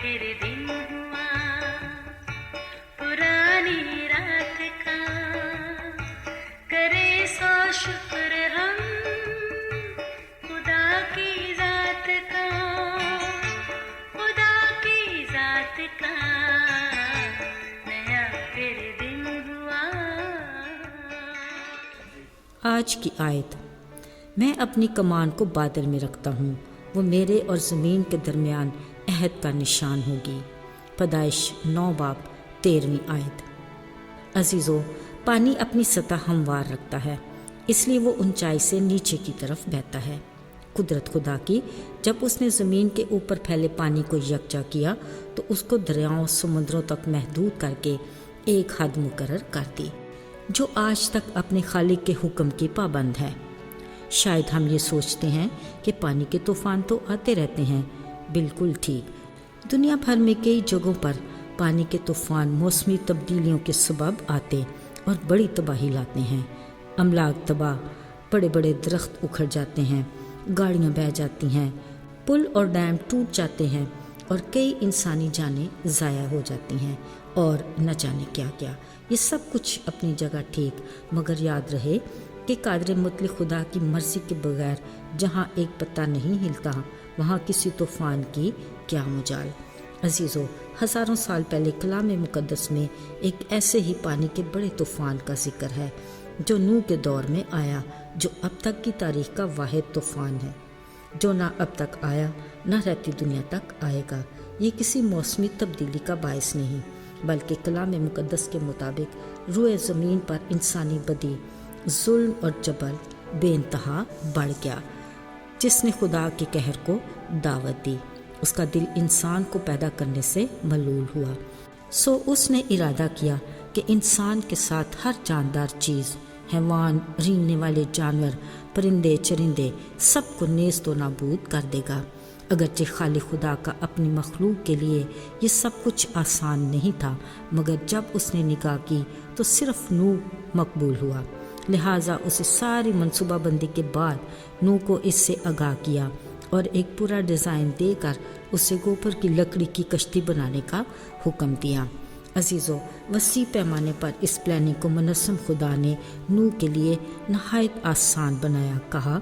फिर दिन हुआ पुरानी रात का, करे सो शुक्र हम खुदा की जात का, खुदा की जात का, नया फिर दिन हुआ। आज की आयत। मैं अपनी कमान को बादल में रखता हूँ, वो मेरे और ज़मीन के दरमियान अहद का निशान होगी। पैदाइश 9 बाब 13वीं आयत। अजीज़ों, पानी अपनी सतह हमवार रखता है, इसलिए वो ऊंचाई से नीचे की तरफ बहता है। कुदरत खुदा की जब उसने ज़मीन के ऊपर फैले पानी को यकजा किया तो उसको दरियाओं समुद्रों तक महदूद करके एक हद मुकर्रर कर दी, जो आज तक अपने खालिक के हुक्म की पाबंद है। शायद हम ये सोचते हैं कि पानी के तूफ़ान तो आते रहते हैं। बिल्कुल ठीक। दुनिया भर में कई जगहों पर पानी के तूफ़ान मौसमी तब्दीलियों के सबब आते और बड़ी तबाही लाते हैं। अमलाक तबाह, बड़े बड़े दरख्त उखड़ जाते हैं, गाड़ियाँ बह जाती हैं, पुल और डैम टूट जाते हैं और कई इंसानी जानें ज़ाया हो जाती हैं और न जाने क्या क्या। ये सब कुछ अपनी जगह ठीक, मगर याद रहे कि कादिर मुतलक खुदा की मर्ज़ी के बगैर जहाँ एक पत्ता नहीं हिलता वहाँ किसी तूफ़ान की क्या मजाल। अजीज़ों, हज़ारों साल पहले कलाम मुक़द्दस में एक ऐसे ही पानी के बड़े तूफ़ान का जिक्र है जो नूह के दौर में आया, जो अब तक की तारीख़ का वाहिद तूफ़ान है, जो ना अब तक आया ना रहती दुनिया तक आएगा। ये किसी मौसमी तब्दीली का बायस नहीं, बल्कि कलाम मुक़द्दस के मुताबिक रूए ज़मीन पर इंसानी बदी, जुल्म और जबर बेइंतहा बढ़ गया। जिसने खुदा के कहर को दावत दी, उसका दिल इंसान को पैदा करने से मलूल हुआ। सो उसने इरादा किया कि इंसान के साथ हर जानदार चीज़, हैवान, रेंगने वाले जानवर, परिंदे चरिंदे, सबको नेस्त व नाबूद कर देगा। अगरचे खालिक खुदा का अपनी मखलूक के लिए ये सब कुछ आसान नहीं था, मगर जब उसने निगाह की तो सिर्फ नूह मकबूल हुआ। लिहाजा उसे सारी मनसूबाबंदी के बाद नूह को इससे आगाह किया और एक पूरा डिज़ाइन देकर उसे गोबर की लकड़ी की कश्ती बनाने का हुक्म दिया। अजीज़ों, वसी पैमाने पर इस प्लानिंग को मुनज़्ज़म खुदा ने नूह के लिए नहायत आसान बनाया। कहा,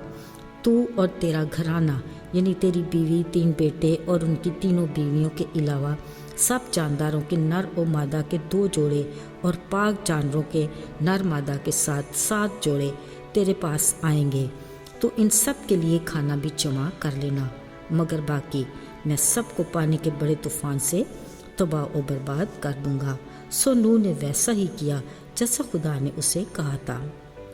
तू और तेरा घराना, यानी तेरी बीवी, 3 बेटे और उनकी तीनों बीवियों के अलावा सब जानदारों के नर और मादा के 2 जोड़े और पाक जानवरों के नर मादा के साथ 7 जोड़े तेरे पास आएंगे, तो इन सब के लिए खाना भी जमा कर लेना, मगर बाकी मैं सबको पानी के बड़े तूफान से तबाह और बर्बाद कर दूंगा। सो नूह ने वैसा ही किया जैसा खुदा ने उसे कहा था।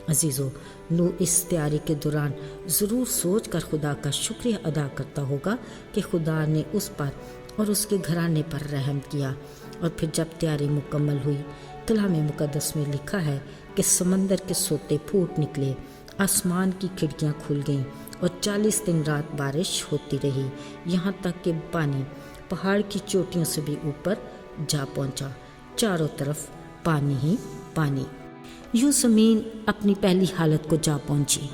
अजीज़ों, नूह इस तैयारी के दौरान ज़रूर सोच कर खुदा का शुक्रिया अदा करता होगा कि खुदा ने उस पर और उसके घराने पर रहम किया। और फिर जब तैयारी मुकम्मल हुई, कलाम मुक़द्दस में लिखा है कि समंदर के सोते फूट निकले, आसमान की खिड़कियाँ खुल गईं और 40 दिन रात बारिश होती रही, यहाँ तक कि पानी पहाड़ की चोटियों से भी ऊपर जा पहुँचा। चारों तरफ पानी ही पानी। यूँ ज़मीन अपनी पहली हालत को जा पहुँची।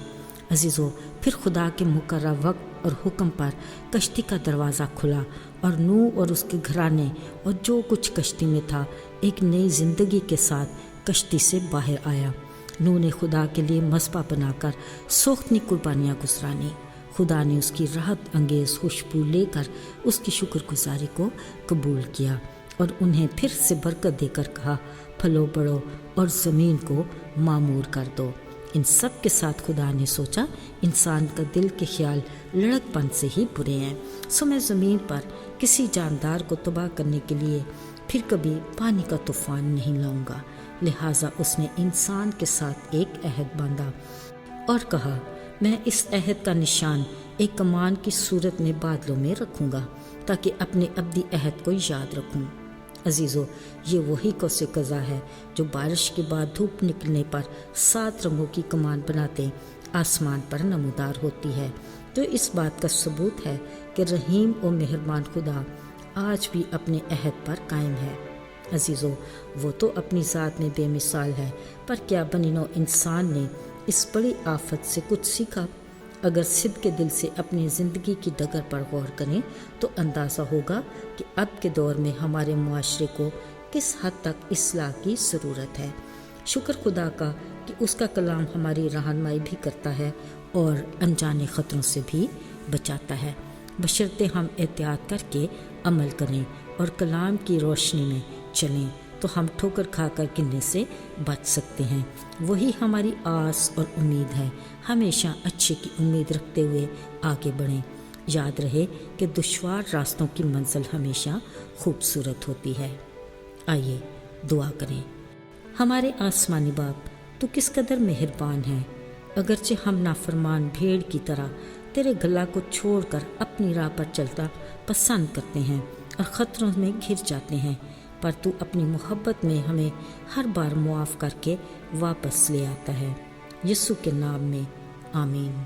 अजीज़ों, फिर खुदा के मुकर्रर वक्त और हुक्म पर कश्ती का दरवाज़ा खुला और नूह और उसके घराने और जो कुछ कश्ती में था एक नई ज़िंदगी के साथ कश्ती से बाहर आया। नूह ने खुदा के लिए मस्बा बनाकर सोख्तनी कुर्बानियाँ गुजरानी। खुदा ने उसकी राहत अंगेज़ खुशबू लेकर उसकी शुक्रगुजारी को कबूल किया और उन्हें फिर से बरकत देकर कहा, फलो बढ़ो और ज़मीन को मामूर कर दो। इन सब के साथ खुदा ने सोचा, इंसान का दिल के ख्याल लड़कपन से ही बुरे हैं, सो मैं ज़मीन पर किसी जानदार को तबाह करने के लिए फिर कभी पानी का तूफ़ान नहीं लाऊंगा। लिहाजा उसने इंसान के साथ एक अहद बांधा और कहा, मैं इस अहद का निशान एक कमान की सूरत में बादलों में रखूँगा ताकि अपने अब्दी अहद को याद रखूँ। अजीज़ों, ये वही कौसे कज़ा है जो बारिश के बाद धूप निकलने पर 7 रंगों की कमान बनाते आसमान पर नमूदार होती है, तो इस बात का सबूत है कि रहीम और मेहरबान खुदा आज भी अपने अहद पर कायम है। अजीज़ों, वो तो अपनी ज़ात में बेमिसाल है, पर क्या बनी नौ इंसान ने इस बड़ी आफत से कुछ सीखा? اگر صدق کے دل سے اپنی زندگی کی ڈگر پر غور کریں تو اندازہ ہوگا کہ اب کے دور میں ہمارے معاشرے کو کس حد تک اصلاح کی ضرورت ہے۔ شکر خدا کا کہ اس کا کلام ہماری رہنمائی بھی کرتا ہے اور انجانے خطروں سے بھی بچاتا ہے، بشرطے ہم احتیاط کر کے عمل کریں اور کلام کی روشنی میں چلیں تو ہم ٹھوکر کھا کر گرنے سے بچ سکتے ہیں۔ وہی ہماری آس اور امید ہے۔ ہمیشہ اچھے کی امید رکھتے ہوئے آگے بڑھیں۔ یاد رہے کہ دشوار راستوں کی منزل ہمیشہ خوبصورت ہوتی ہے۔ آئیے دعا کریں۔ ہمارے آسمانی باپ، تو کس قدر مہربان ہے، اگرچہ ہم نافرمان بھیڑ کی طرح تیرے گلا کو چھوڑ کر اپنی راہ پر چلتا پسند کرتے ہیں اور خطروں میں گھر جاتے ہیں، پر تو اپنی محبت میں ہمیں ہر بار معاف کر کے واپس لے آتا ہے۔ یسوع کے نام میں آمین۔